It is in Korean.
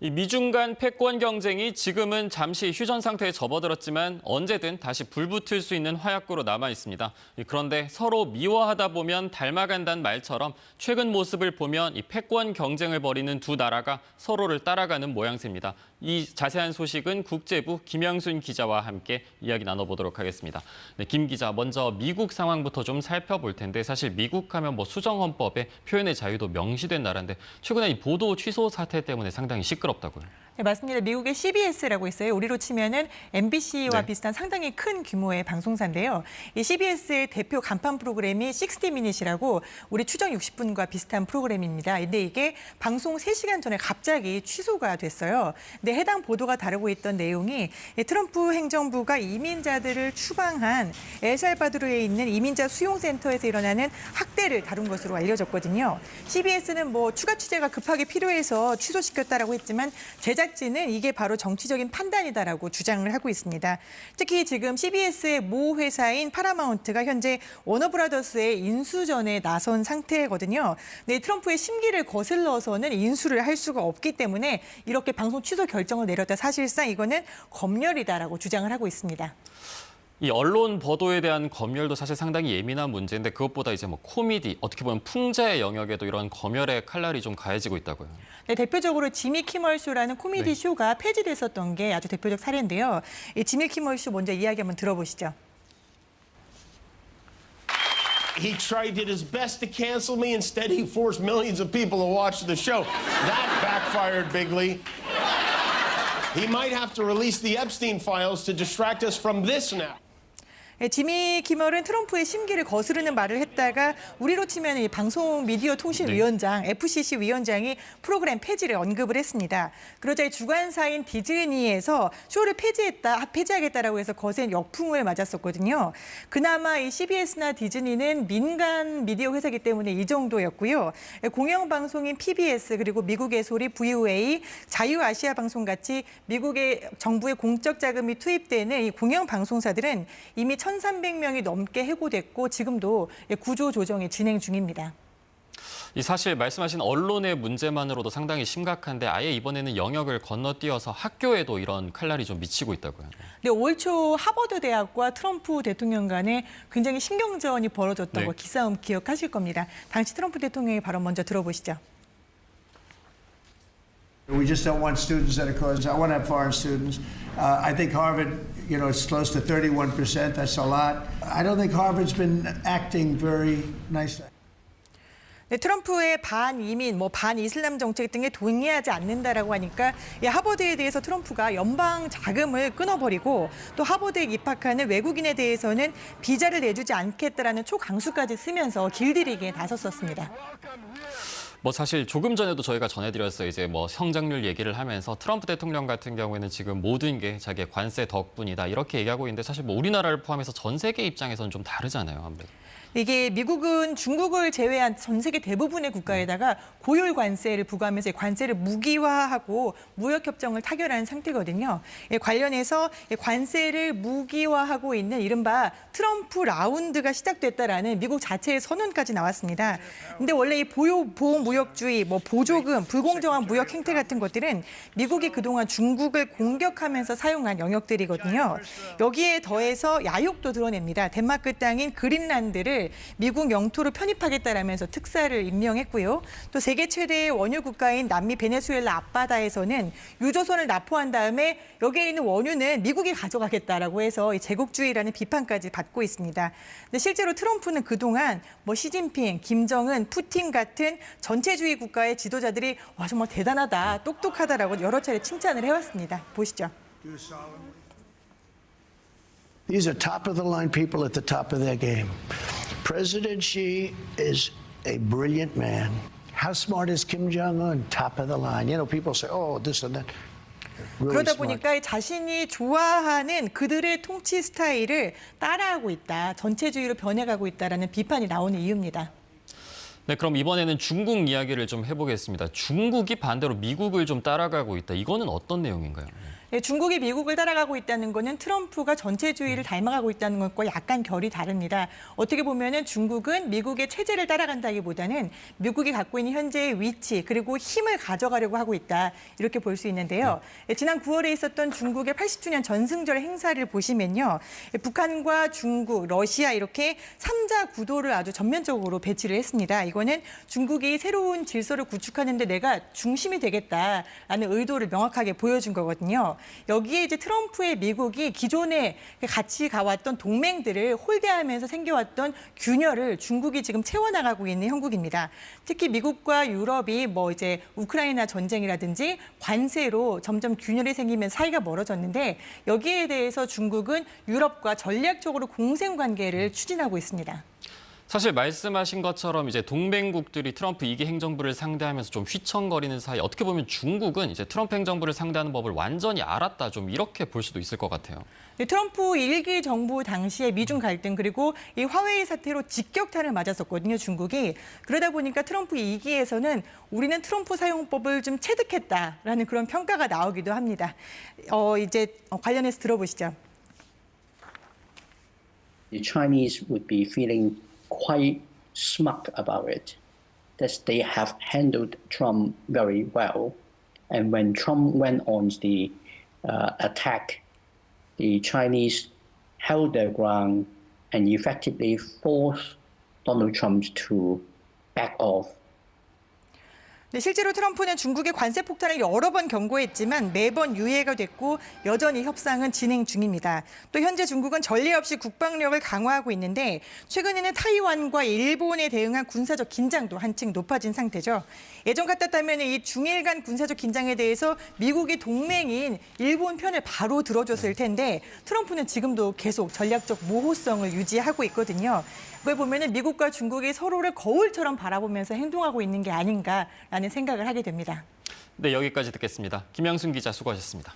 이 미중 간 패권 경쟁이 지금은 잠시 휴전 상태에 접어들었지만 언제든 다시 불붙을 수 있는 화약고로 남아 있습니다. 그런데 서로 미워하다 보면 닮아간다는 말처럼 최근 모습을 보면 이 패권 경쟁을 벌이는 두 나라가 서로를 따라가는 모양새입니다. 이 자세한 소식은 국제부 김영순 기자와 함께 이야기 나눠보도록 하겠습니다. 네, 김 기자, 먼저 미국 상황부터 좀 살펴볼 텐데 사실 미국 하면 수정헌법에 표현의 자유도 명시된 나라인데 최근에 이 보도 취소 사태 때문에 상당히 시끄럽다고요. 네, 맞습니다. 미국의 CBS라고 있어요. 우리로 치면은 MBC와 네. 비슷한 상당히 큰 규모의 방송사인데요. 이 CBS의 대표 간판 프로그램이 60미닛이라고 우리 추정 60분과 비슷한 프로그램입니다. 근데 이게 방송 3시간 전에 갑자기 취소가 됐어요. 근데 해당 보도가 다루고 있던 내용이 트럼프 행정부가 이민자들을 추방한 엘살바도르에 있는 이민자 수용센터에서 일어나는 학대를 다룬 것으로 알려졌거든요. CBS는 추가 취재가 급하게 필요해서 취소시켰다라고 했지만 제작진은 이게 바로 정치적인 판단이다라고 주장을 하고 있습니다. 특히 지금 CBS의 모 회사인 파라마운트가 현재 워너브라더스의 인수전에 나선 상태거든요. 네, 트럼프의 심기를 거슬러서는 인수를 할 수가 없기 때문에 이렇게 방송 취소 결정을 내렸다. 사실상 이거는 검열이다라고 주장을 하고 있습니다. 이 언론 보도에 대한 검열도 사실 상당히 예민한 문제인데 그것보다 이제 코미디, 어떻게 보면 풍자의 영역에도 이런 검열의 칼날이 좀 가해지고 있다고요. 네, 대표적으로 지미 키멀 쇼라는 코미디 쇼가 폐지됐었던 게 아주 대표적 사례인데요. 이 지미 키멀 쇼 먼저 이야기 한번 들어보시죠. He tried his best to cancel me. Instead, he forced millions of people to watch the show. That backfired bigly. He might have to release the Epstein files to distract us from this now. 지미 키멀은 트럼프의 심기를 거스르는 말을 했다가 우리로 치면 이 방송 미디어 통신위원장, FCC 위원장이 프로그램 폐지를 언급을 했습니다. 그러자 이 주관사인 디즈니에서 쇼를 폐지하겠다라고 해서 거센 역풍을 맞았었거든요. 그나마 이 CBS나 디즈니는 민간 미디어 회사이기 때문에 이 정도였고요. 공영방송인 PBS 그리고 미국의 소리 VOA, 자유아시아 방송 같이 미국의 정부의 공적 자금이 투입되는 이 공영방송사들은 이미 1,300명이 넘게 해고됐고 지금도 구조 조정이 진행 중입니다. 이 사실 말씀하신 언론의 문제만으로도 상당히 심각한데 아예 이번에는 영역을 건너뛰어서 학교에도 이런 칼날이 좀 미치고 있다고요. 네, 올 초 하버드 대학과 트럼프 대통령 간에 굉장히 신경전이 벌어졌던 거 기싸움 기억하실 겁니다. 당시 트럼프 대통령의 발언 먼저 들어보시죠. We just don't want students that are causing. I want to have foreign students. I think Harvard, it's close to 31%. That's a lot. I don't think Harvard's been acting very nicely. 네, 트럼프의 반이민, 반이슬람 정책 등에 동의하지 않는다라고 하니까 이 하버드에 대해서 트럼프가 연방 자금을 끊어버리고 또 하버드에 입학하는 외국인에 대해서는 비자를 내주지 않겠다라는 초강수까지 쓰면서 길들이기에 나섰었습니다. 사실 조금 전에도 저희가 전해드렸어요. 이제 성장률 얘기를 하면서 트럼프 대통령 같은 경우에는 지금 모든 게 자기의 관세 덕분이다 이렇게 얘기하고 있는데 사실 우리나라를 포함해서 전 세계 입장에서는 좀 다르잖아요. 아무래도. 이게 미국은 중국을 제외한 전 세계 대부분의 국가에다가 고율 관세를 부과하면서 관세를 무기화하고 무역협정을 타결한 상태거든요. 관련해서 관세를 무기화하고 있는 이른바 트럼프 라운드가 시작됐다라는 미국 자체의 선언까지 나왔습니다. 근데 원래 이 보호무역주의, 보조금, 불공정한 무역 행태 같은 것들은 미국이 그동안 중국을 공격하면서 사용한 영역들이거든요. 여기에 더해서 야욕도 드러냅니다. 덴마크 땅인 그린란드를 미국 영토로 편입하겠다라면서 특사를 임명했고요. 또 세계 최대의 원유 국가인 남미 베네수엘라 앞바다에서는 유조선을 납포한 다음에 여기에 있는 원유는 미국이 가져가겠다라고 해서 이 제국주의라는 비판까지 받고 있습니다. 근데 실제로 트럼프는 그동안 시진핑, 김정은, 푸틴 같은 전체주의 국가의 지도자들이 와 정말 대단하다, 똑똑하다라고 여러 차례 칭찬을 해왔습니다. 보시죠. These are top-of-the-line people at the top of their game. President Xi is a brilliant man. How smart is Kim Jong-un? Top of the line. People say, oh, this and that. Really 그러다 smart. 보니까 자신이 좋아하는 그들의 통치 스타일을 따라하고 있다, 전체주의로 변해가고 있다라는 비판이 나오는 이유입니다. 네, 그럼 이번에는 중국 이야기를 좀 해보겠습니다. 중국이 반대로 미국을 좀 따라가고 있다. 이거는 어떤 내용인가요? 네, 중국이 미국을 따라가고 있다는 것은 트럼프가 전체주의를 닮아가고 있다는 것과 약간 결이 다릅니다. 어떻게 보면은 중국은 미국의 체제를 따라간다기보다는 미국이 갖고 있는 현재의 위치 그리고 힘을 가져가려고 하고 있다. 이렇게 볼 수 있는데요. 지난 9월에 있었던 중국의 80주년 전승절 행사를 보시면요. 북한과 중국, 러시아 이렇게 3자 구도를 아주 전면적으로 배치를 했습니다. 이거는 중국이 새로운 질서를 구축하는 데 내가 중심이 되겠다라는 의도를 명확하게 보여준 거거든요. 여기에 이제 트럼프의 미국이 기존에 같이 가왔던 동맹들을 홀대하면서 생겨왔던 균열을 중국이 지금 채워나가고 있는 형국입니다. 특히 미국과 유럽이 뭐 이제 우크라이나 전쟁이라든지 관세로 점점 균열이 생기면 사이가 멀어졌는데 여기에 대해서 중국은 유럽과 전략적으로 공생 관계를 추진하고 있습니다. 사실 말씀하신 것처럼 이제 동맹국들이 트럼프 2기 행정부를 상대하면서 좀 휘청거리는 사이 어떻게 보면 중국은 이제 트럼프 행정부를 상대하는 법을 완전히 알았다 좀 이렇게 볼 수도 있을 것 같아요. 네, 트럼프 1기 정부 당시에 미중 갈등 그리고 이 화웨이 사태로 직격탄을 맞았었거든요, 중국이. 그러다 보니까 트럼프 2기에서는 우리는 트럼프 사용법을 좀 체득했다라는 그런 평가가 나오기도 합니다. 이제 관련해서 들어보시죠. The Chinese would be feeling quite smug about it, that they have handled Trump very well. And when Trump went on the attack, the Chinese held their ground and effectively forced Donald Trump to back off. 네, 실제로 트럼프는 중국의 관세 폭탄을 여러 번 경고했지만 매번 유예가 됐고 여전히 협상은 진행 중입니다. 또 현재 중국은 전례 없이 국방력을 강화하고 있는데 최근에는 타이완과 일본에 대응한 군사적 긴장도 한층 높아진 상태죠. 예전 같았다면 이 중일 간 군사적 긴장에 대해서 미국의 동맹인 일본 편을 바로 들어줬을 텐데 트럼프는 지금도 계속 전략적 모호성을 유지하고 있거든요. 그걸 보면은 미국과 중국이 서로를 거울처럼 바라보면서 행동하고 있는 게 아닌가라는 생각을 하게 됩니다. 네, 여기까지 듣겠습니다. 김양순 기자 수고하셨습니다.